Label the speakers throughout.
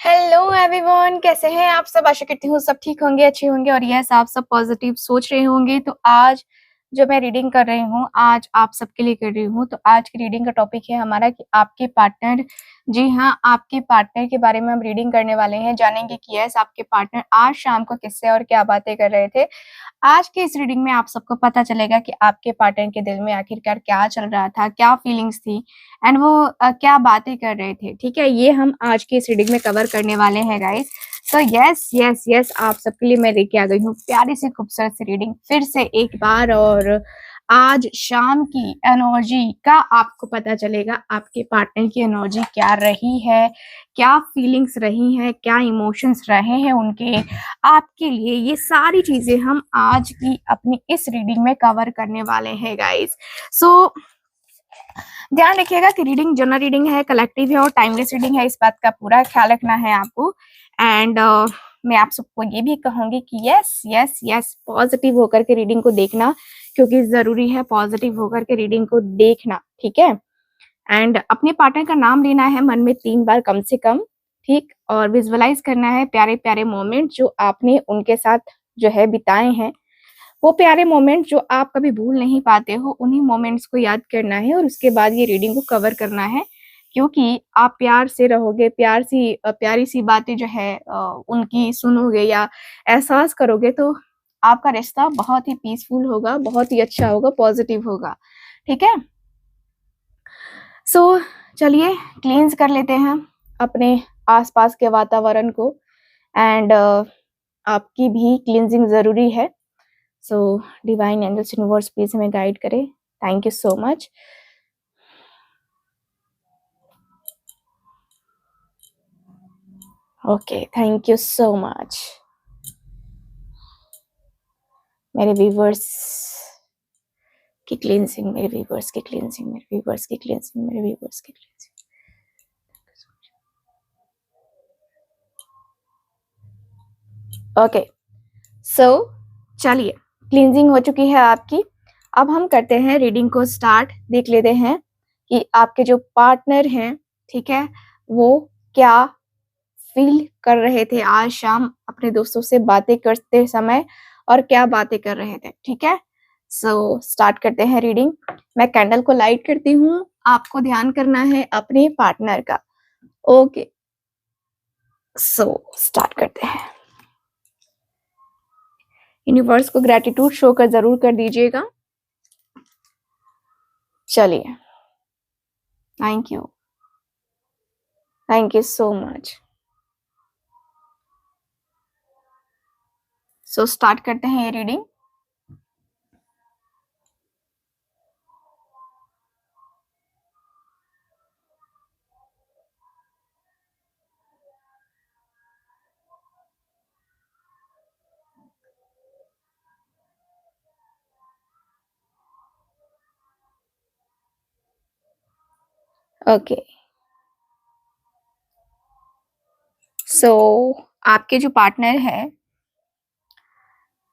Speaker 1: Hello everyone, कैसे हैं आप सब। आशा करती हूँ सब ठीक होंगे, अच्छे होंगे और यस आप सब पॉजिटिव सोच रहे होंगे। तो आज जो मैं रीडिंग कर रही हूँ, आज आप सबके लिए कर रही हूँ। तो आज की रीडिंग का टॉपिक है हमारा कि आपके पार्टनर, जी हाँ, आपके पार्टनर के बारे में हम रीडिंग करने वाले हैं। जानेंगे कि यस आपके पार्टनर आज शाम को किससे और क्या बातें कर रहे थे। आज के इस रीडिंग में आप सबको पता चलेगा कि आपके पार्टनर के दिल में आखिरकार क्या चल रहा था, क्या फीलिंग्स थी एंड वो क्या बातें कर रहे थे। ठीक है, ये हम आज की इस रीडिंग में कवर करने वाले हैं गाइस। तो यस यस यस आप सबके लिए मैं लेके आ गई हूँ प्यारी सी खूबसूरत सी रीडिंग फिर से एक बार। और आज शाम की एनर्जी का आपको पता चलेगा आपके पार्टनर की एनर्जी क्या रही है, क्या फीलिंग्स रही हैं, क्या इमोशंस रहे हैं उनके आपके लिए। ये सारी चीजें हम आज की अपनी इस रीडिंग में कवर करने वाले हैं गाइस। सो ध्यान रखिएगा कि रीडिंग जनरल रीडिंग है, कलेक्टिव है और टाइमलेस रीडिंग है, इस बात का पूरा ख्याल रखना है आपको। एंड मैं आप सबको ये भी कहूंगी कि यस यस यस पॉजिटिव होकर के रीडिंग को देखना, क्योंकि जरूरी है पॉजिटिव होकर के रीडिंग को देखना। ठीक है, एंड अपने पार्टनर का नाम लेना है मन में 3 बार कम से कम। ठीक, और विजुअलाइज करना है प्यारे प्यारे मोमेंट जो आपने उनके साथ जो है बिताए हैं, वो प्यारे मोमेंट जो आप कभी भूल नहीं पाते हो, उन्हीं मोमेंट्स को याद करना है और उसके बाद ये रीडिंग को कवर करना है। क्योंकि आप प्यार से रहोगे, प्यारी सी बातें जो है उनकी सुनोगे या एहसास करोगे, तो आपका रिश्ता बहुत ही पीसफुल होगा, बहुत ही अच्छा होगा, पॉजिटिव होगा। ठीक है, सो चलिए क्लींस कर लेते हैं अपने आसपास के वातावरण को। एंड आपकी भी क्लींजिंग जरूरी है। So divine angels universe please हमें गाइड करे। Thank you so much. Okay, thank you so much मेरे व्यूवर्स की क्लींजिंग, मेरे व्यूवर्स की क्लींजिंग, मेरे व्यूवर्स की क्लींजिंग, मेरे व्यूवर्स की क्लींजिंग। ओके, सो चलिए क्लींजिंग हो चुकी है आपकी। अब हम करते हैं रीडिंग को स्टार्ट। देख लेते हैं कि आपके जो पार्टनर हैं, ठीक है, वो क्या फील कर रहे थे आज शाम अपने दोस्तों से बातें करते समय और क्या बातें कर रहे थे। ठीक है, सो स्टार्ट करते हैं रीडिंग। मैं कैंडल को लाइट करती हूँ, आपको ध्यान करना है अपने पार्टनर का। ओके, सो स्टार्ट करते हैं। यूनिवर्स को ग्रेटिट्यूड शो कर जरूर कर दीजिएगा। चलिए, thank you, thank you so much. So start करते हैं ये रीडिंग। ओके, सो आपके जो पार्टनर है,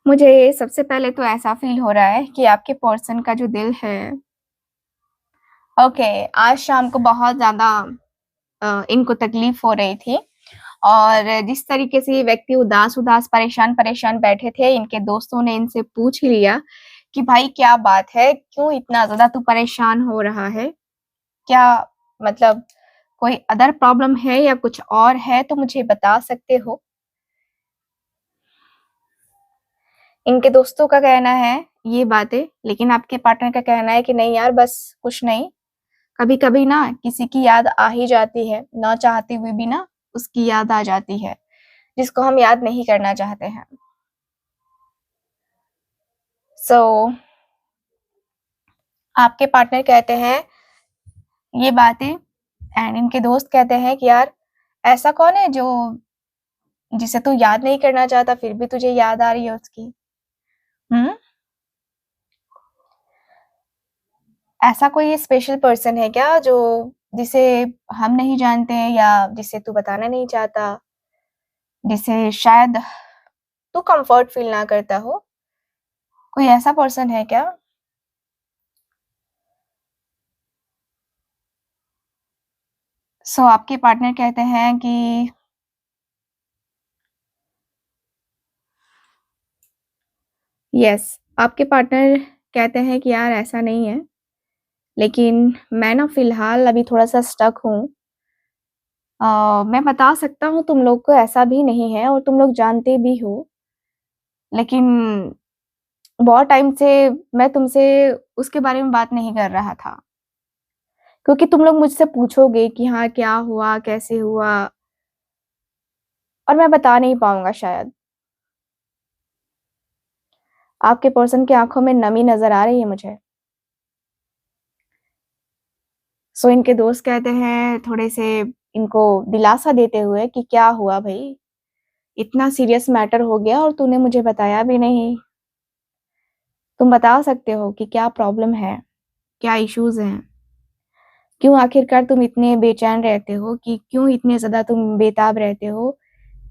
Speaker 1: मुझे सबसे पहले तो ऐसा फील हो रहा है कि आपके पर्सन का जो दिल है, ओके, आज शाम को बहुत ज्यादा इनको तकलीफ हो रही थी। और जिस तरीके से ये व्यक्ति उदास उदास परेशान परेशान बैठे थे, इनके दोस्तों ने इनसे पूछ लिया कि भाई क्या बात है, क्यों इतना ज्यादा तू परेशान हो रहा है, क्या मतलब कोई अदर प्रॉब्लम है या कुछ और है तो मुझे बता सकते हो। इनके दोस्तों का कहना है ये बातें, लेकिन आपके पार्टनर का कहना है कि नहीं यार बस कुछ नहीं, कभी कभी ना किसी की याद आ ही जाती है, ना चाहते हुए भी ना उसकी याद आ जाती है, जिसको हम याद नहीं करना चाहते हैं। सो आपके पार्टनर कहते हैं ये बातें एंड इनके दोस्त कहते हैं कि यार ऐसा कौन है जो जिसे तू याद नहीं करना चाहता फिर भी तुझे याद आ रही है उसकी। हम्म, ऐसा कोई स्पेशल पर्सन है क्या जो जिसे हम नहीं जानते हैं या जिसे तू बताना नहीं चाहता, जिसे शायद तू कंफर्ट फील ना करता हो, कोई ऐसा पर्सन है क्या। सो आपके पार्टनर कहते हैं कि यस, आपके पार्टनर कहते हैं कि यार ऐसा नहीं है, लेकिन मैं ना फ़िलहाल अभी थोड़ा-सा स्टक हूँ। मैं बता सकता हूँ तुम लोग को ऐसा भी नहीं है और तुम लोग जानते भी हो, लेकिन बहुत टाइम से मैं तुमसे उसके बारे में बात नहीं कर रहा था। क्योंकि तुम लोग मुझसे पूछोगे कि हाँ, क्या हुआ, कैसे हुआ? और मैं बता नहीं पाऊँगा शायद। आपके पर्सन की आँखों में नमी नज़र आ रही है मुझे। सो इनके दोस्त कहते हैं थोड़े से इनको दिलासा देते हुए कि क्या हुआ भई? इतना सीरियस मैटर हो गया और तूने मुझे बताया भी नहीं। तुम बता सकते हो कि क्या प्रॉब्लम है? क्या इश्यूज़ हैं? क्यों आखिरकार तुम इतने बेचैन रहते हो कि क्यों इतने ज़्यादा तुम बेताब रहते हो?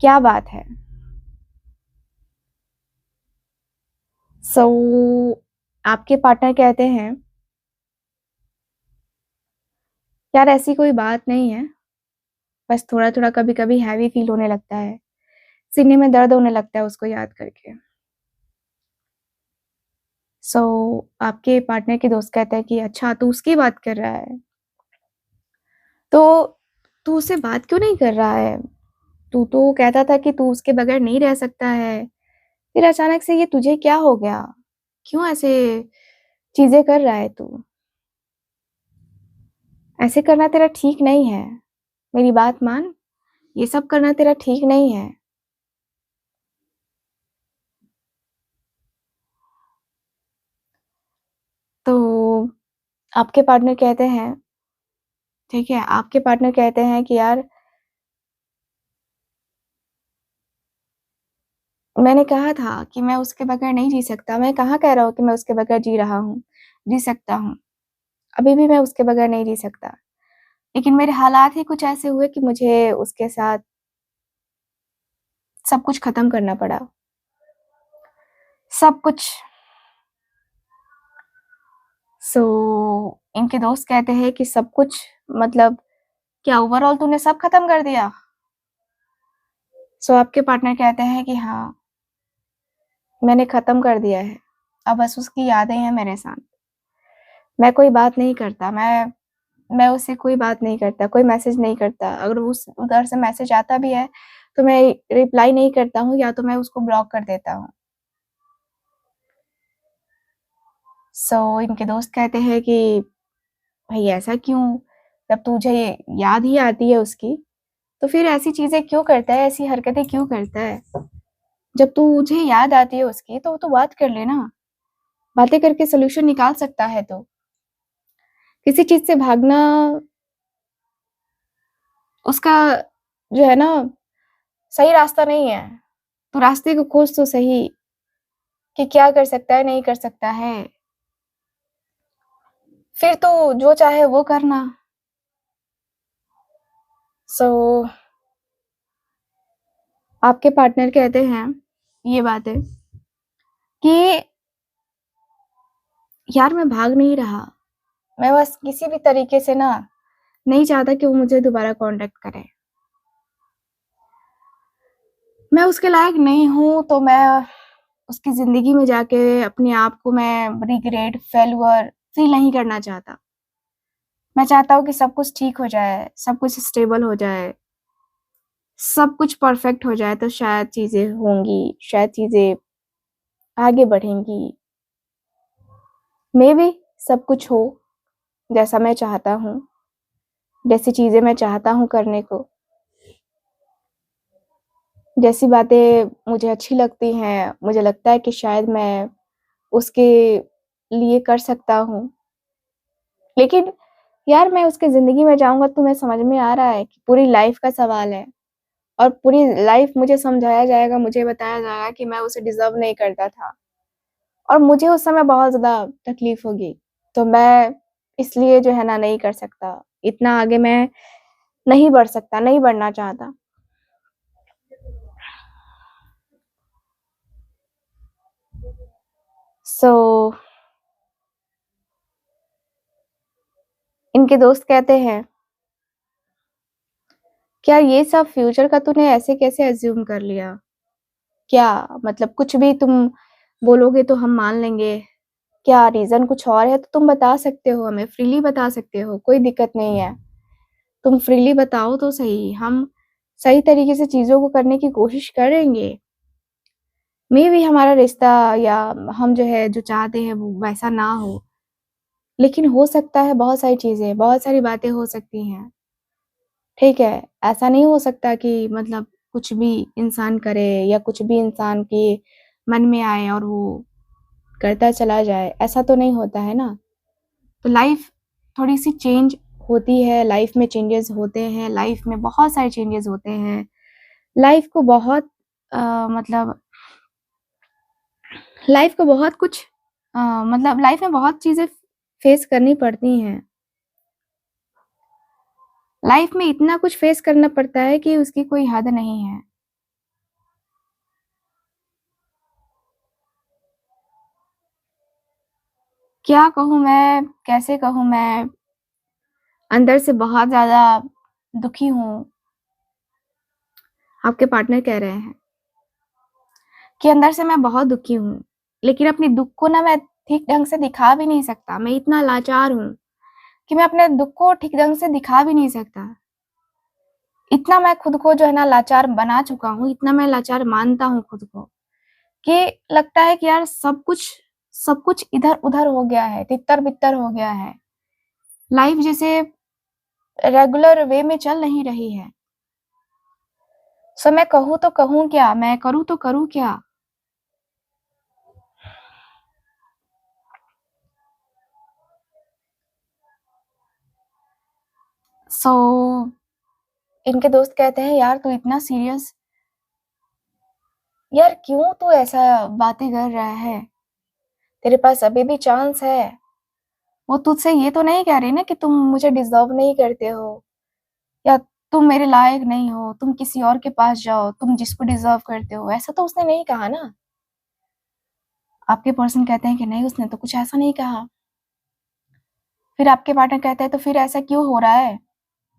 Speaker 1: क्या बात है? सो आपके पार्टनर कहते हैं, यार ऐसी कोई बात नहीं है, बस थोड़ा-थोड़ा कभी-कभी हैवी फ़ील होने लगता है। सीने में दर्द होने लगता है उसको याद करके। सो आपके पार्टनर के दोस्त कहते हैं कि अच्छा तू उसकी बात कर रहा है, तो तू उससे बात क्यों नहीं कर रहा है? तू तो कहता था कि तू उसके बगैर नहीं रह सकता है, फिर अचानक से ये तुझे क्या हो गया? क्यों ऐसे चीज़ें कर रहा है तू? ऐसे करना तेरा ठीक नहीं है, मेरी बात मान, ये सब करना तेरा ठीक नहीं है। तो आपके पार्टनर कहते हैं, ठीक है, आपके पार्टनर कहते हैं कि यार मैंने कहा था कि मैं उसके बगैर नहीं जी सकता, मैं कहाँ कह रहा हूँ कि मैं उसके बगैर जी रहा हूँ, जी सकता हूँ। अभी भी मैं उसके बगैर नहीं जी सकता। लेकिन मेरे हालात ही कुछ ऐसे हुए कि मुझे उसके साथ सब कुछ ख़त्म करना पड़ा। सब कुछ। सो इनके दोस्त कहते हैं कि सब कुछ मतलब क्या ओवरऑल तूने सब ख़त्म कर दिया? सो आपके पार्टनर कहते हैं कि हाँ, मैंने ख़त्म कर दिया है। अब बस उसकी यादें हैं मेरे साथ। मैं कोई बात नहीं करता, मैं उससे कोई बात नहीं करता, कोई मैसेज नहीं करता। अगर उस उधर से मैसेज आता भी है, तो मैं रिप्लाई नहीं करता हूँ या तो मैं उसको ब्लॉक कर देता हूँ। सो इनके दोस्त कहते हैं कि भई ऐसा क्यों? जब तुझे याद ही आती है उसकी, तो फिर ऐसी चीज़ें क्यों करता है, ऐसी हरकतें क्यों करता है? जब तुझे याद आती है उसकी तो बात कर ले ना, बातें करके सॉल्यूशन निकाल सकता है तू। किसी चीज़ से भागना उसका जो है ना, सही रास्ता नहीं है। तू रास्ते को खोज तो सही कि क्या कर सकता है, नहीं कर सकता है। फिर तो जो चाहे वो करना। सो आपके पार्टनर कहते हैं ये बातें कि यार मैं भाग नहीं रहा, मैं बस किसी भी तरीके से ना नहीं चाहता कि वो मुझे दोबारा कॉन्टैक्ट करे। मैं उसके लायक नहीं हूँ, तो मैं उसकी ज़िंदगी में जाके अपने आप को मैं रिग्रेट, फेल्योर फ़ील नहीं करना चाहता। मैं चाहता हूँ कि सब कुछ ठीक हो जाए, सब कुछ स्टेबल हो जाए, सब कुछ परफ़ेक्ट हो जाए तो शायद चीज़ें होंगी, शायद चीज़ें आगे बढ़ेंगी। मेबी सब कुछ हो जैसा मैं चाहता हूँ, जैसी चीज़ें मैं चाहता हूँ करने को, जैसी बातें मुझे अच्छी लगती हैं, मुझे लगता है कि शायद मैं उसके लिए कर सकता हूँ। लेकिन यार मैं उसकी ज़िंदगी में जाऊँगा तो तुम्हें समझ में आ रहा है कि पूरी लाइफ़ का सवाल है और पूरी लाइफ़ मुझे समझाया जाएगा, मुझे बताया जाएगा कि मैं उसे डिज़र्व नहीं करता था और मुझे उस समय बहुत ज़्यादा तकलीफ़ होगी। तो मैं इसलिए जो है ना नहीं कर सकता, इतना आगे मैं नहीं बढ़ सकता, नहीं बढ़ना चाहता। सो इनके दोस्त कहते हैं, "क्या ये सब फ्यूचर का तूने ऐसे कैसे अज़्यूम कर लिया? क्या मतलब कुछ भी तुम बोलोगे तो हम मान लेंगे, क्या रीज़न कुछ और है तो तुम बता सकते हो, हमें फ्रीली बता सकते हो, कोई दिक्कत नहीं है। तुम फ्रीली बताओ तो सही, हम सही तरीके से चीज़ों को करने की कोशिश करेंगे। मेबी हमारा रिश्ता या हम जो है जो चाहते हैं वो वैसा ना हो, लेकिन हो सकता है बहुत सारी चीज़ें, बहुत सारी बातें हो सकती हैं, ठीक है? ऐसा नहीं हो सकता कि मतलब कुछ भी इंसान करे या कुछ भी इंसान के मन में आए और वो करता चला जाए, ऐसा तो नहीं होता है ना? तो लाइफ़ थोड़ी-सी चेंज होती है, लाइफ़ में चेंजेज़ होते हैं, लाइफ़ में बहुत सारे चेंजेज़ होते हैं। लाइफ़ को बहुत मतलब लाइफ़ को बहुत कुछ मतलब लाइफ़ में बहुत चीज़ें फेस करनी पड़ती हैं। लाइफ़ में इतना कुछ फेस करना पड़ता है कि उसकी कोई हद नहीं है। क्या कहूँ मैं, कैसे कहूँ मैं, अंदर से बहुत ज़्यादा दुखी हूँ, आपके पार्टनर कह रहे हैं कि अंदर से मैं बहुत दुखी हूँ, लेकिन अपने दुःख को ना मैं ठीक ढंग से दिखा भी नहीं सकता। मैं इतना लाचार हूँ कि मैं अपने दुःख को ठीक ढंग से दिखा भी नहीं सकता। इतना मैं खुद को जो है ना लाचार बना चुका हूँ, इतना मैं लाचार मानता हूँ खुद को कि लगता है कि यार सब कुछ इधर-उधर हो गया है, तितर-बितर हो गया है। लाइफ़ जैसे रेगुलर वे में चल नहीं रही है। सो मैं कहूँ तो कहूँ क्या? मैं करूँ तो करूँ क्या? सो इनके दोस्त कहते हैं, "यार तू इतना सीरियस, यार क्यों तू ऐसा बातें कर रहा है? तेरे पास अभी भी चांस है। वो तुझसे ये तो नहीं कह रही ना कि तुम मुझे डिज़र्व नहीं करते हो या तुम मेरे लायक नहीं हो, तुम किसी और के पास जाओ, तुम जिसको डिज़र्व करते हो।" ऐसा तो उसने नहीं कहा ना। आपके पर्सन कहते हैं कि नहीं उसने तो कुछ ऐसा नहीं कहा। फिर आपके पार्टनर कहते हैं, "तो फिर ऐसा क्यों हो रहा है?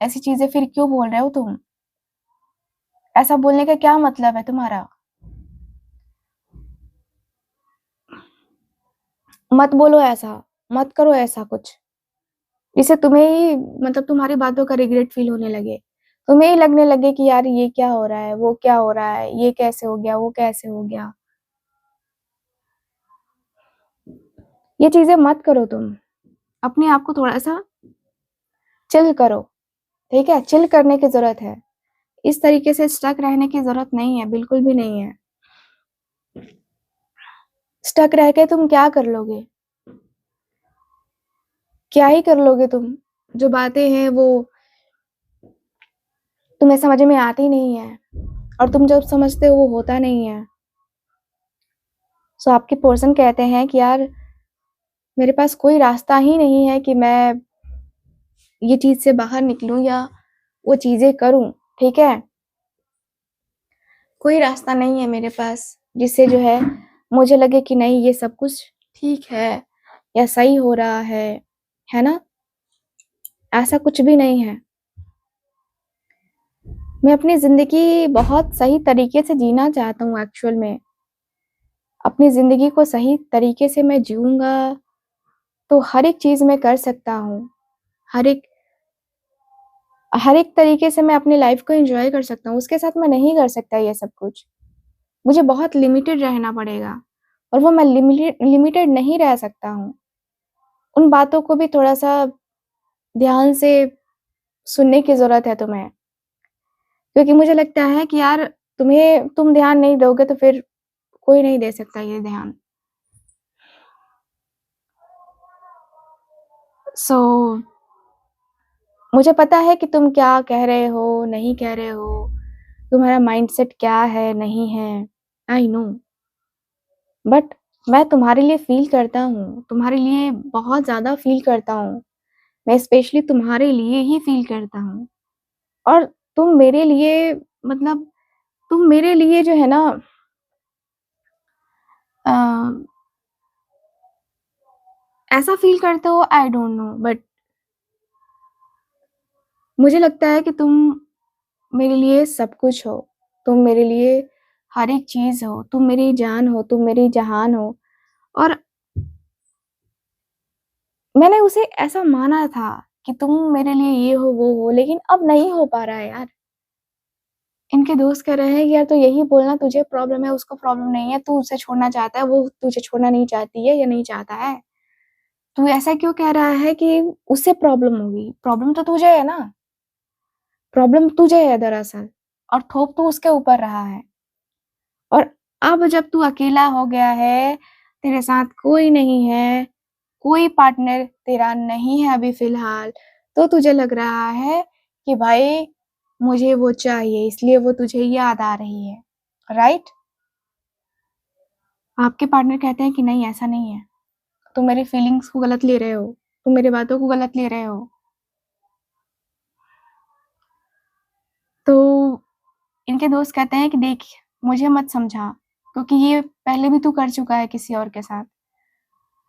Speaker 1: ऐसी चीज़ें फिर क्यों बोल रहे हो तुम? ऐसा बोलने का क्या मतलब है तुम्हारा? मत बोलो ऐसा, मत करो ऐसा कुछ, जिससे तुम्हें ही मतलब तुम्हारी बातों का रिग्रेट फ़ील होने लगे। तुम्हें ही लगने लगे कि यार ये क्या हो रहा है, वो क्या हो रहा है, ये कैसे हो गया, वो कैसे हो गया। ये चीज़ें मत करो तुम। अपने आप को थोड़ा-सा चिल करो, ठीक है? चिल करने की ज़रूरत है। इस तरीके से स्टक रहने की ज़रूरत नहीं है, बिल्कुल भी नहीं है। स्टक रह के तुम क्या कर लोगे? क्या ही कर लोगे तुम? जो बातें हैं वो तुम्हें समझ में आती नहीं है और तुम जब समझते हो वो होता नहीं है। सो आपके पर्सन कहते हैं कि यार मेरे पास कोई रास्ता ही नहीं है कि मैं ये चीज़ से बाहर निकलूँ या वो चीज़ें करूँ, ठीक है? कोई रास्ता नहीं है मेरे पास जिससे जो है मुझे लगे कि नहीं ये सब कुछ ठीक है या सही हो रहा है ना? ऐसा कुछ भी नहीं है। मैं अपनी ज़िंदगी बहुत सही तरीके से जीना चाहता हूँ एक्चुअल में। अपनी ज़िंदगी को सही तरीके से मैं जिऊँगा तो हर एक चीज़ मैं कर सकता हूँ। हर एक हर एक तरीके से मैं अपनी लाइफ़ को एन्जॉय कर सकता हूँ। उसके साथ मैं नहीं कर सकता ये सब कुछ। मुझे बहुत लिमिटेड रहना पड़ेगा और वो मैं लिमिटेड नहीं रह सकता हूँ। उन बातों को भी थोड़ा-सा ध्यान से सुनने की ज़रूरत है तुम्हें। क्योंकि मुझे लगता है कि यार तुम ध्यान नहीं दोगे तो फिर कोई नहीं दे सकता ये ध्यान। सो मुझे पता है कि तुम क्या कह रहे हो, नहीं कह रहे हो, तुम्हारा माइंडसेट क्या है, नहीं है, आई नो। बट मैं तुम्हारे लिए फ़ील करता हूँ, तुम्हारे लिए बहुत ज़्यादा फ़ील करता हूँ। मैं स्पेशली तुम्हारे लिए ही फ़ील करता हूँ और तुम मेरे लिए मतलब तुम मेरे लिए जो है ना अ, ऐसा फ़ील करते हो आई डोंट नो बट मुझे लगता है कि तुम मेरे लिए सब कुछ हो। तुम मेरे लिए हर एक चीज़ हो, तुम मेरी जान हो, तुम मेरी जहान हो। और मैंने उसे ऐसा माना था कि तुम मेरे लिए ये हो, वो हो, लेकिन अब नहीं हो पा रहा है यार। इनके दोस्त कह रहे हैं कि यार तू यही बोलना, तुझे प्रॉब्लम है, उसको प्रॉब्लम नहीं है, तू उसे छोड़ना चाहता है, वो तुझे छोड़ना नहीं चाहती है या नहीं चाहता है। तू ऐसा क्यों कह रहा है कि उससे प्रॉब्लम होगी? प्रॉब्लम तो तुझे है ना, प्रॉब्लम तुझे है दरअसल, और थोप तो उसके ऊपर रहा है। और अब जब तू अकेला हो गया है, तेरे साथ कोई नहीं है, कोई पार्टनर तेरा नहीं है अभी फ़िलहाल, तो तुझे लग रहा है कि भाई मुझे वो चाहिए, इसलिए वो तुझे याद आ रही है, राइट? आपके पार्टनर कहते हैं कि नहीं ऐसा नहीं है, तुम मेरी फीलिंग्स को गलत ले रहे हो, तुम मेरी बातों को गलत ले रहे हो। तो इनके दोस्त कहते हैं कि देख, मुझे मत समझा, क्योंकि ये पहले भी तू कर चुका है किसी और के साथ।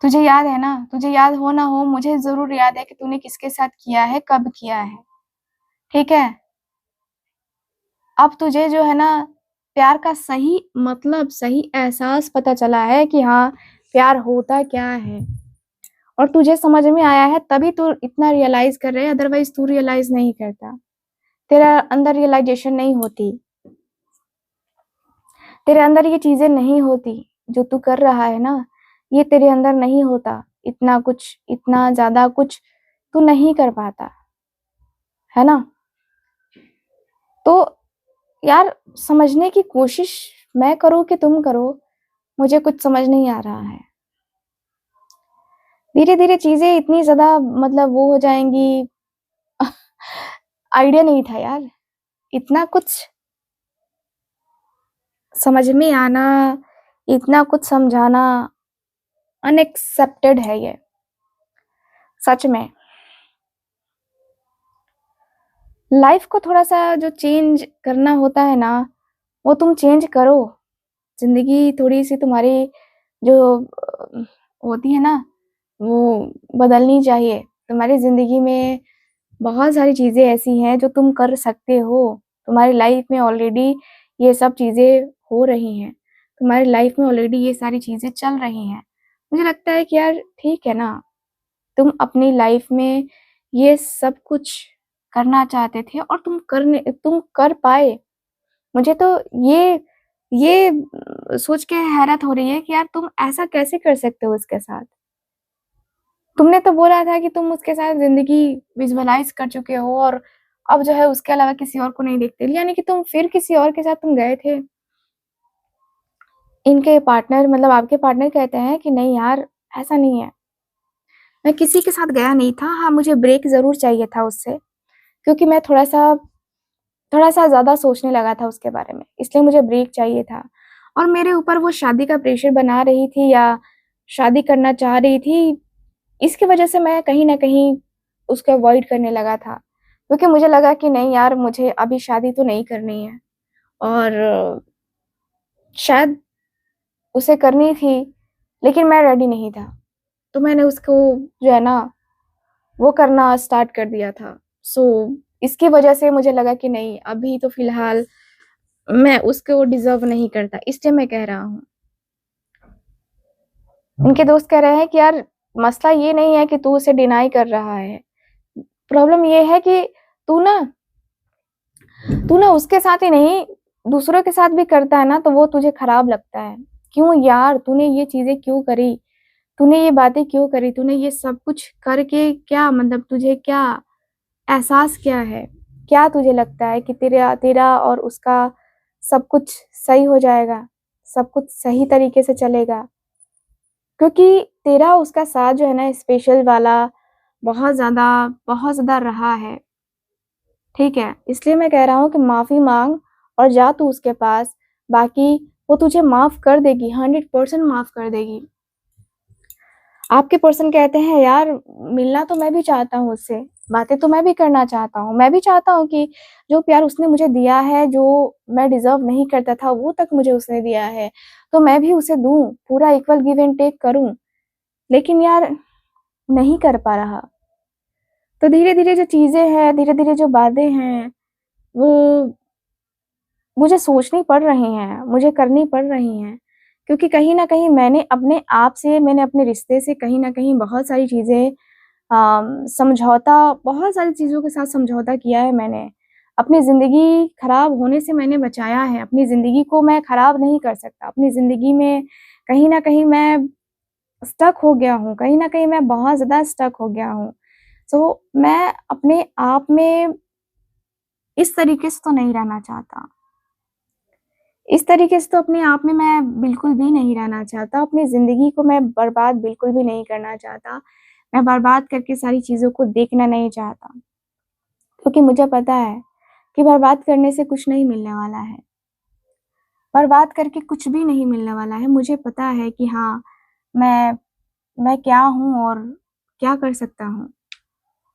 Speaker 1: तुझे याद है ना, तुझे याद हो ना हो, मुझे ज़रूर याद है कि तूने किसके साथ किया है, कब किया है, ठीक है? अब तुझे जो है ना, प्यार का सही मतलब, सही एहसास पता चला है कि हाँ, प्यार होता क्या है। और तुझे समझ में आया है तभी तू इतना रियलाइज़ कर रहा है, अदरवाइज़ तू रियलाइज़ नहीं करता। तेरा अंदर रियलाइज़ेशन नहीं होती। तेरे अंदर ये चीज़ें नहीं होती, जो तू कर रहा है ना, ये तेरे अंदर नहीं होता। इतना कुछ, इतना ज़्यादा कुछ तू नहीं कर पाता, है ना? तो यार समझने की कोशिश मैं करूँ कि तुम करो, मुझे कुछ समझ नहीं आ रहा है। धीरे-धीरे चीज़ें इतनी ज़्यादा मतलब वो हो जाएँगी। आइडिया नहीं था यार, इतना कुछ समझ में आना, इतना कुछ समझाना अनएक्सेप्टेड है ये, सच में। लाइफ़ को थोड़ा-सा जो चेंज करना होता है ना, वो तुम चेंज करो। ज़िंदगी थोड़ी-सी तुम्हारी जो होती है ना, वो बदलनी चाहिए। तुम्हारी ज़िंदगी में बहुत सारी चीज़ें ऐसी हैं जो तुम कर सकते हो। तुम्हारी लाइफ़ में ऑलरेडी ये सब चीज़ें हो रही हैं। तुम्हारी लाइफ़ में ऑलरेडी ये सारी चीज़ें चल रही हैं। मुझे लगता है कि यार ठीक है ना, तुम अपनी लाइफ़ में ये सब कुछ करना चाहते थे और तुम कर पाए। मुझे तो ये सोच के हैरत हो रही है कि यार तुम ऐसा कैसे कर सकते हो उसके साथ? तुमने तो बोला था कि तुम उसके साथ ज़िंदगी विज़ुअलाइज़ कर चुके हो और अब जो है उसके अलावा किसी और को नहीं देखते। यानी कि तुम फिर किसी और के साथ तुम गए थे। इनके पार्टनर मतलब आपके पार्टनर कहते हैं कि नहीं यार, ऐसा नहीं है। मैं किसी के साथ गया नहीं था। हाँ, मुझे ब्रेक ज़रूर चाहिए था उससे, क्योंकि मैं थोड़ा-सा ज़्यादा सोचने लगा था उसके बारे में, इसलिए मुझे ब्रेक चाहिए था। और मेरे ऊपर वो शादी का प्रेशर बना रही थी या शादी करना चाह रही थी, इसकी वजह से मैं कहीं न कहीं उसको अवॉइड करने लगा था। क्योंकि मुझे लगा कि नहीं यार, मुझे अभी शादी तो नहीं करनी है और शायद उसे करनी थी, लेकिन मैं रेडी नहीं था। तो मैंने उसको जो है ना, वो करना स्टार्ट कर दिया था। सो इसकी वजह से मुझे लगा कि नहीं, अभी तो फ़िलहाल मैं उसको डिज़र्व नहीं करता, इसलिए मैं कह रहा हूँ। उनके दोस्त कह रहे हैं कि यार मसला ये नहीं है कि तू उसे डिनाई कर रहा है। प्रॉब्लम ये है कि तू ना तू ना उसके साथ ही नहीं, दूसरों के साथ भी करता है ना, तो वो तुझे खराब लगता है। क्यों यार, तूने ये चीज़ें क्यों करी? तूने ये बातें क्यों करी? तूने ये सब कुछ करके क्या मतलब, तुझे क्या एहसास क्या है? क्या तुझे लगता है कि तेरा तेरा और उसका सब कुछ सही हो जाएगा? सब कुछ सही तरीके से चलेगा? क्योंकि तेरा उसका साथ जो है ना, स्पेशल वाला बहुत ज़्यादा रहा है, ठीक है? इसलिए मैं कह रहा हूँ कि माफ़ी माँग और जा तू उसके पास, बाकी वो तुझे माफ़ कर देगी, 100% माफ़ कर देगी। आपके पर्सन कहते हैं यार, मिलना तो मैं भी चाहता हूँ उससे, बातें तो मैं भी करना चाहता हूँ। मैं भी चाहता हूँ कि जो प्यार उसने मुझे दिया है, जो मैं डिज़र्व नहीं करता था, वो तक मुझे उसने दिया है, तो मैं भी उसे दूँ, पूरा इक्वल गिव एंड टेक करूँ। लेकिन यार नहीं कर पा रहा। तो धीरे-धीरे जो चीज़ें हैं, धीरे-धीरे जो बातें हैं, वो मुझे सोचनी पड़ रही हैं, मुझे करनी पड़ रही हैं, क्योंकि कहीं न कहीं मैंने अपने आप से, मैंने अपने रिश्ते से कहीं न कहीं बहुत सारी चीज़ें समझौता बहुत सारी चीज़ों के साथ समझौता किया है मैंने। अपनी ज़िंदगी खराब होने से मैंने बचाया है, अपनी ज़िंदगी को मैं खराब नहीं कर सकता। अपनी ज़िंदगी में कहीं न कहीं मैं स्टक हो गया हूँ, कहीं न कहीं मैं बहुत ज़्यादा स्टक हो गया हूँ। सो मैं अपने आप में इस तरीके से तो नहीं रहना चाहता। इस तरीके से तो अपने आप में मैं बिल्कुल भी नहीं रहना चाहता, अपनी ज़िंदगी को मैं बर्बाद बिल्कुल भी नहीं करना चाहता। मैं बर्बाद करके सारी चीज़ों को देखना नहीं चाहता, क्योंकि मुझे पता है कि बर्बाद करने से कुछ नहीं मिलने वाला है। बर्बाद करके कुछ भी नहीं मिलने वाला है। मुझे पता है कि हाँ, मैं क्या हूँ और क्या कर सकता हूँ।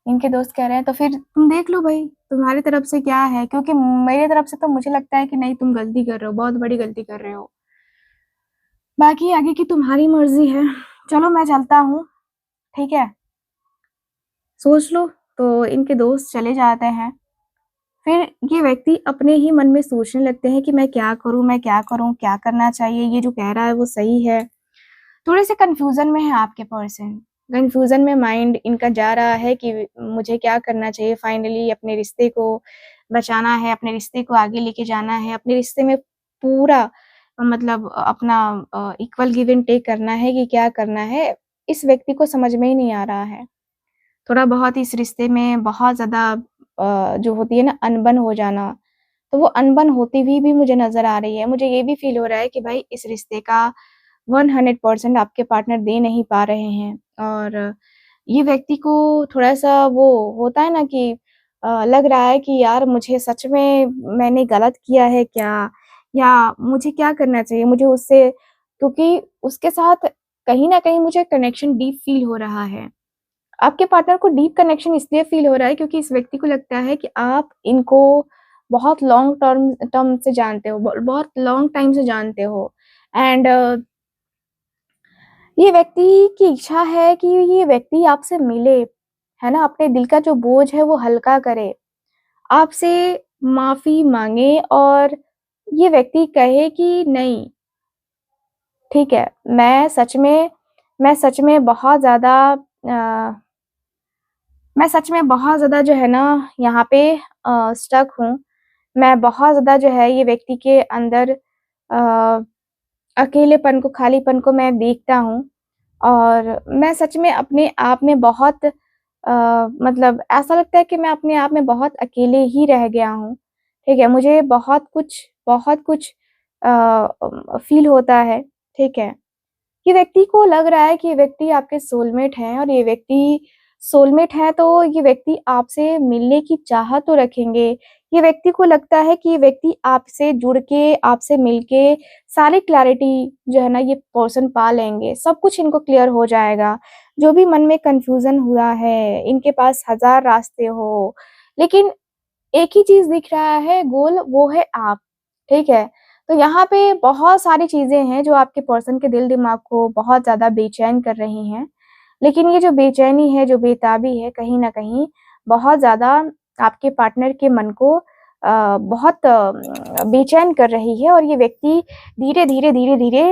Speaker 1: इनके दोस्त कह रहे हैं तो फिर तुम देख लो भई, तुम्हारी तरफ से क्या है? क्योंकि मेरी तरफ से तो मुझे लगता है कि नहीं, तुम गलती कर रहे हो, बहुत बड़ी गलती कर रहे हो। बाकी आगे की तुम्हारी मर्ज़ी है। चलो मैं चलता हूँ, ठीक है? सोच लो। तो इनके दोस्त चले जाते हैं। फिर ये व्यक्ति अपने ही मन में सोचने लगते हैं कि मैं क्या करूँ, मैं क्या करूँ, क्या करना चाहिए? ये जो कह रहा है वो सही है। थोड़े-से कन्फ्यूज़न में है आपके पर्सन। कन्फ्यूज़न में माइंड इनका जा रहा है कि मुझे क्या करना चाहिए? फाइनली अपने रिश्ते को बचाना है, अपने रिश्ते को आगे लेके जाना है, अपने रिश्ते में पूरा मतलब अपना इक्वल गिव एंड टेक करना है कि क्या करना है? इस व्यक्ति को समझ में ही नहीं आ रहा है। थोड़ा बहुत इस रिश्ते में बहुत ज़्यादा जो होती है ना अनबन हो जाना, तो वो अनबन होती हुई भी मुझे नज़र आ रही है। मुझे ये भी फ़ील हो रहा है कि भाई इस रिश्ते का 100% आपके पार्टनर दे नहीं पा रहे हैं, और ये व्यक्ति को थोड़ा-सा वो होता है ना कि लग रहा है कि यार मुझे सच में मैंने गलत किया है क्या? या मुझे क्या करना चाहिए? मुझे उससे, क्योंकि उसके साथ कहीं न कहीं मुझे कनेक्शन डीप फ़ील हो रहा है। आपके पार्टनर को डीप कनेक्शन इसलिए फ़ील हो रहा है क्योंकि इस व्यक्ति को लगता है कि आप इनको बहुत लॉन्ग टर्म से जानते हो, ब बहुत लॉन्ग टाइम से जानते हो, एंड ये व्यक्ति की इच्छा है कि ये व्यक्ति आपसे मिले, है ना? अपने दिल का जो बोझ है वो हल्का करे, आपसे माफ़ी माँगे और ये व्यक्ति कहे कि नहीं, ठीक है, मैं सच में बहुत ज़्यादा मैं सच में बहुत ज़्यादा जो है ना यहाँ पे स्टक हूँ। मैं बहुत ज़्यादा जो है ये व्यक्ति के अंदर अकेलेपन को, खालीपन को मैं देखता हूँ, और मैं सच में अपने आप में बहुत मतलब ऐसा लगता है कि मैं अपने आप में बहुत अकेले ही रह गया हूँ, ठीक है? मुझे बहुत कुछ फ़ील होता है, ठीक है? ये व्यक्ति को लग रहा है कि ये व्यक्ति आपके सोलमेट हैं, और ये व्यक्ति सोलमेट हैं तो ये व्यक्ति आपसे मिलने की चाहत तो रखेंगे। ये व्यक्ति को लगता है कि ये व्यक्ति आपसे जुड़ के, आपसे मिलके सारी क्लैरिटी जो है ना ये पर्सन पा लेंगे। सब कुछ इनको क्लियर हो जाएगा। जो भी मन में कन्फ्यूज़न हुआ है, इनके पास हज़ार रास्ते हो, लेकिन एक ही चीज़ दिख रहा है गोल, वो है आप, ठीक है? तो यहाँ पे बहुत सारी चीज़ें हैं जो आपके पर्सन के दिल-दिमाग को बहुत ज़्यादा बेचैन कर रही हैं। लेकिन ये जो बेचैनी है, जो बेताबी है, कहीं न कहीं बहुत ज़्यादा आपके पार्टनर के मन को बहुत बेचैन कर रही है, और ये व्यक्ति धीरे-धीरे, धीरे-धीरे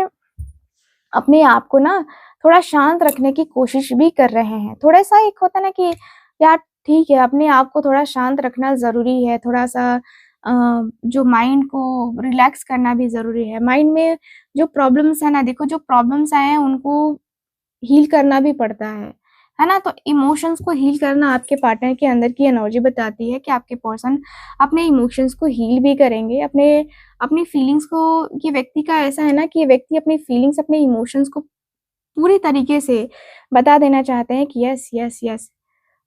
Speaker 1: अपने आप को ना थोड़ा शांत रखने की कोशिश भी कर रहे हैं। थोड़ा-सा एक होता है ना कि यार ठीक है, अपने आप को थोड़ा शांत रखना ज़रूरी है, थोड़ा-सा जो माइंड को रिलैक्स करना भी ज़रूरी है। माइंड में जो प्रॉब्लम्स है ना, देखो जो प्रॉब्लम्स आए हैं उनको हील करना भी पड़ता है ना? तो इमोशंस को हील करना आपके पार्टनर के अंदर की एनर्जी बताती है कि आपके पर्सन अपने इमोशंस को हील भी करेंगे, अपनी फीलिंग्स को, ये व्यक्ति का ऐसा है ना कि ये व्यक्ति अपनी फीलिंग्स, अपने इमोशंस को पूरी तरीके से बता देना चाहते हैं कि यस, यस, यस,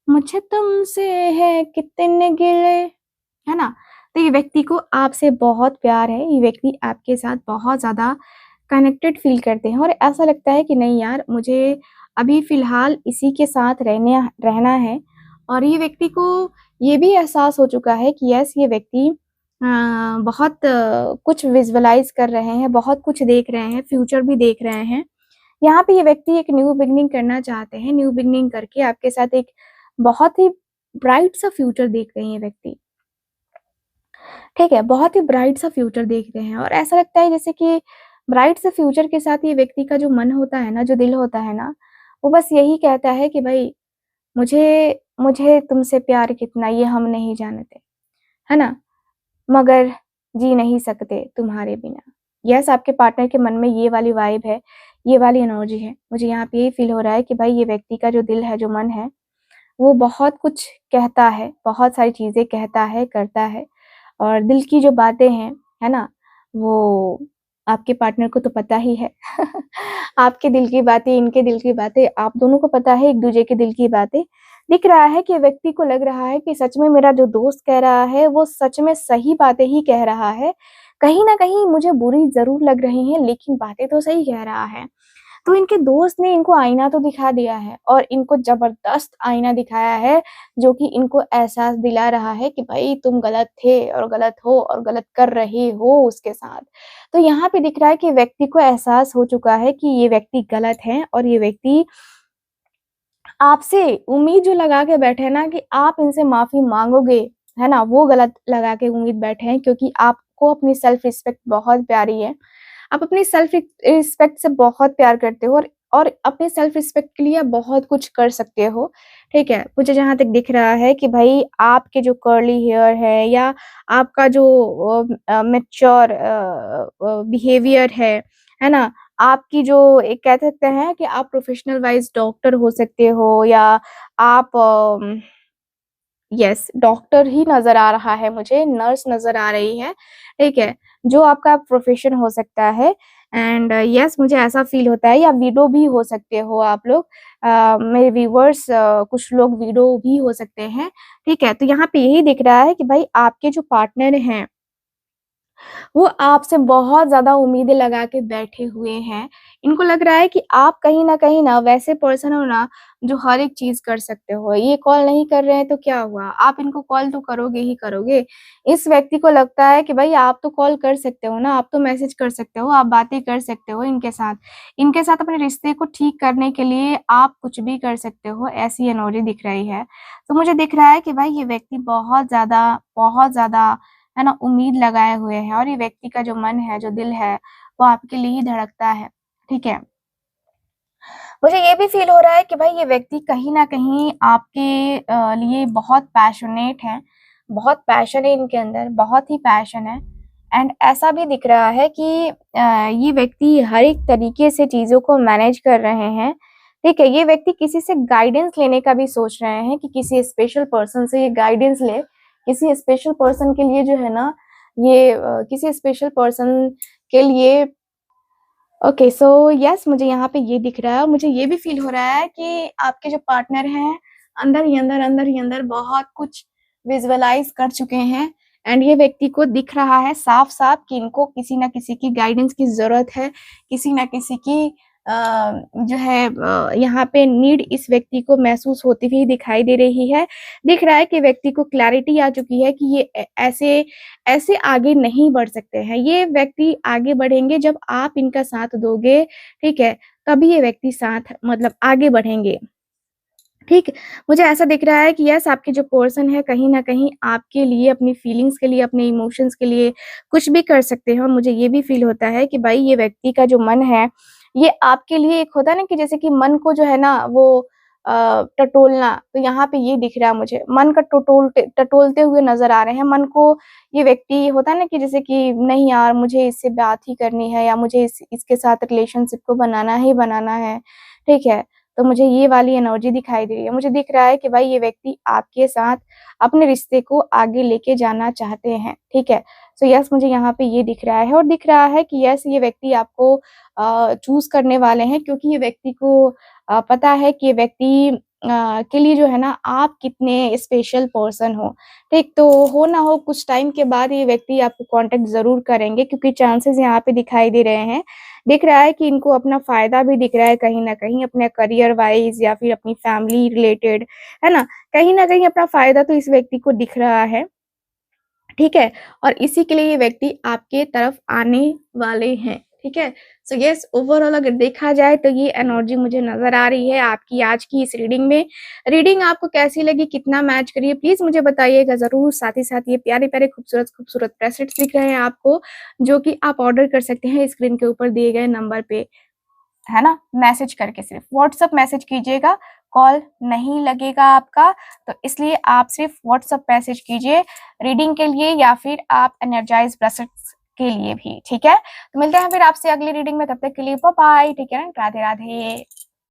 Speaker 1: मुझे तुमसे है कितने गिले, है ना? तो ये व्यक्ति को आपसे बहुत प्यार है, ये व्यक्ति आपके साथ बहुत ज़्यादा कनेक्टेड फ़ील करते हैं, और ऐसा लगता है कि नहीं यार, मुझे अभी फ़िलहाल इसी के साथ रहना है, और ये व्यक्ति को ये भी एहसास हो चुका है कि यस, ये व्यक्ति बहुत कुछ विज़ुअलाइज़ कर रहे हैं, बहुत कुछ देख रहे हैं, फ्यूचर भी देख रहे हैं। यहाँ पे ये व्यक्ति एक न्यू बिगिनिंग करना चाहते हैं, न्यू बिगिनिंग करके आपके साथ एक बहुत ही ब्राइट सा फ्यूचर देख रहे हैं ये व्यक्ति। ठीक है, बहुत ही ब्राइट सा फ्यूचर देख रहे हैं और ऐसा लगता है जैसे कि ब्राइट से फ्यूचर के साथ ये व्यक्ति का जो मन होता है ना, जो दिल होता है ना, वो बस यही कहता है कि भाई मुझे मुझे तुमसे प्यार कितना ये हम नहीं जानते, है ना? मगर जी नहीं सकते तुम्हारे बिना। यस, आपके पार्टनर के मन में ये वाली वाइब है, ये वाली एनर्जी है। मुझे यहाँ पे यही फ़ील हो रहा है कि भाई ये व्यक्ति का जो दिल है, जो मन है, वो बहुत कुछ कहता है, बहुत सारी चीज़ें कहता है, करता है और दिल की जो बातें हैं, है ना? वो आपके पार्टनर को तो पता ही है। आपके दिल की बातें, इनके दिल की बातें, आप दोनों को पता है एक-दूसरे के दिल की बातें। दिख रहा है कि व्यक्ति को लग रहा है कि सच में मेरा जो दोस्त कह रहा है, वो सच में सही बातें ही कह रहा है। कहीं न कहीं मुझे बुरी ज़रूर लग रही हैं, लेकिन बातें तो सही कह रहा है। तो इनके दोस्त ने इनको आईना तो दिखा दिया है और इनको ज़बरदस्त आईना दिखाया है, जो कि इनको एहसास दिला रहा है कि भई तुम गलत थे और गलत हो और गलत कर रहे हो उसके साथ। तो यहाँ पे दिख रहा है कि व्यक्ति को एहसास हो चुका है कि ये व्यक्ति गलत है और ये व्यक्ति आपसे उम्मीद जो लगा के बैठे हैं ना कि आप इनसे माफ़ी माँगोगे, है ना? वो गलत लगा के उम्मीद बैठे हैं क्योंकि आपको अपनी सेल्फ रिस्पेक्ट बहुत प्यारी है। आप अपनी सेल्फ रिस्पेक्ट से बहुत प्यार करते हो और अपने सेल्फ रिस्पेक्ट के लिए आप बहुत कुछ कर सकते हो, ठीक है? मुझे जहाँ तक दिख रहा है कि भई आपके जो कर्ली हेयर है या आपका जो मैच्योर बिहेवियर है ना? आपकी जो एक कह सकते हैं कि आप प्रोफेशनल वाइज़ डॉक्टर हो सकते हो या आप यस, डॉक्टर ही नज़र आ रहा है मुझे, नर्स नज़र आ रही है, ठीक है? जो आपका प्रोफ़ेशन हो सकता है एंड यस मुझे ऐसा फ़ील होता है या विडो भी हो सकते हो आप लोग। मेरे व्यूअर्स कुछ लोग विडो भी हो सकते हैं, ठीक है? तो यहाँ पे यही दिख रहा है कि भाई आपके जो पार्टनर हैं वो आपसे बहुत ज़्यादा उम्मीदें लगा के बैठे हुए हैं। इनको लग रहा है कि आप कहीं न कहीं ना वैसे पर्सन हो ना जो हर एक चीज़ कर सकते हो। ये कॉल नहीं कर रहे हैं तो क्या हुआ? आप इनको कॉल तो करोगे ही करोगे। इस व्यक्ति को लगता है कि भई आप तो कॉल कर सकते हो ना, आप तो मैसेज कर सकते हो, आप बातें कर सकते हो इनके साथ। इनके साथ अपने रिश्ते को ठीक करने के लिए आप कुछ भी कर सकते हो, ऐसी एनर्जी दिख रही है। तो मुझे दिख रहा है कि भाई ये व्यक्ति बहुत ज़्यादा है ना, उम्मीद लगाए हुए हैं और ये व्यक्ति का जो मन है, जो दिल है, वो आपके लिए ही धड़कता है, ठीक है? मुझे ये भी फ़ील हो रहा है कि भाई ये व्यक्ति कहीं न कहीं आपके लिए बहुत पैशनेट हैं, बहुत पैशन है इनके अंदर, बहुत ही पैशन है एंड ऐसा भी दिख रहा है कि ये व्यक्ति हर एक तरीके से चीज़ों को मैनेज कर रहे हैं, ठीक है? ये व्यक्ति किसी से गाइडेंस लेने का भी सोच रहे हैं कि किसी स्पेशल पर्सन से ये गाइडेंस ले, किसी स्पेशल पर्सन के लिए जो है ना, ये किसी स्पेशल पर्सन के लिए ओके सो यस मुझे यहाँ पे ये दिख रहा है और मुझे ये भी फ़ील हो रहा है कि आपके जो पार्टनर हैं, अंदर ही अंदर बहुत कुछ विज़ुअलाइज़ कर चुके हैं एंड ये व्यक्ति को दिख रहा है साफ-साफ कि इनको किसी न किसी की गाइडेंस की ज़रूरत है, किसी न किसी की जो है यहाँ पे नीड इस व्यक्ति को महसूस होती हुई दिखाई दे रही है। दिख रहा है कि व्यक्ति को क्लैरिटी आ चुकी है कि ये ऐसे ऐसे आगे नहीं बढ़ सकते हैं। ये व्यक्ति आगे बढ़ेंगे जब आप इनका साथ दोगे, ठीक है? तभी ये व्यक्ति साथ मतलब आगे बढ़ेंगे, ठीक है? मुझे ऐसा दिख रहा है कि यस आपके जो पर्सन है कहीं न कहीं आपके लिए अपनी फीलिंग्स के लिए, अपने इमोशंस के लिए कुछ भी कर सकते हैं और मुझे ये भी फ़ील होता है कि भाई ये व्यक्ति का जो मन है, ये आपके लिए एक होता है ना कि जैसे कि मन को जो है ना वो टटोलना, तो यहाँ पे ये दिख रहा है मुझे। मन का टटोलते हुए नज़र आ रहे हैं। मन को ये व्यक्ति होता है ना कि जैसे कि नहीं यार मुझे इससे बात ही करनी है या मुझे इसके साथ रिलेशनशिप को बनाना ही बनाना है, ठीक है? तो मुझे ये वाली एनर्जी दिखाई दे रही है। मुझे दिख रहा है कि भाई ये व्यक्ति आपके साथ अपने रिश्ते को आगे लेके जाना चाहते हैं, ठीक है? सो यस मुझे यहाँ पे ये दिख रहा है और दिख रहा है कि यस ये व्यक्ति आपको चूज़ करने वाले हैं क्योंकि ये व्यक्ति को पता है कि ये व्यक्ति के लिए जो है ना आप कितने स्पेशल पर्सन हो, ठीक? तो हो ना हो कुछ टाइम के बाद ये व्यक्ति आपको कॉन्टैक्ट ज़रूर करेंगे क्योंकि चांसेज़ यहाँ पे दिखाई दे रहे हैं। दिख रहा है कि इनको अपना फ़ायदा भी दिख रहा है कहीं न कहीं अपने करियर वाइज़ या फिर अपनी फैमिली रिलेटेड, है ना? कहीं न कहीं अपना फ़ायदा तो इस व्यक्ति को दिख रहा है, ठीक है? और इसी के लिए ये व्यक्ति आपके तरफ आने वाले हैं। ठीक है। सो यस, ओवरऑल अगर देखा जाए तो ये एनर्जी मुझे नज़र आ रही है आपकी आज की इस रीडिंग में। रीडिंग आपको कैसी लगी, कितना मैच करी है, प्लीज़ मुझे बताइएगा ज़रूर। साथ ही साथ ये प्यारे-प्यारे खूबसूरत-खूबसूरत ब्रेसलेट्स दिख रहे हैं आपको, जो कि आप ऑर्डर कर सकते हैं स्क्रीन के ऊपर दिए गए नंबर पे, है ना? मैसेज करके सिर्फ व्हाट्सएप मैसेज कीजिएगा, कॉल नहीं लगेगा आपका, तो इसलिए आप सिर्फ व्हाट्सएप मैसेज कीजिए रीडिंग के लिए या फिर आप एनर्जाइज़ ब्रेसलेट्स के लिए भी, ठीक है? तो मिलते हैं फिर आपसे अगली रीडिंग में, तब तक के लिए बाय बाय, ठीक है? राधे-राधे।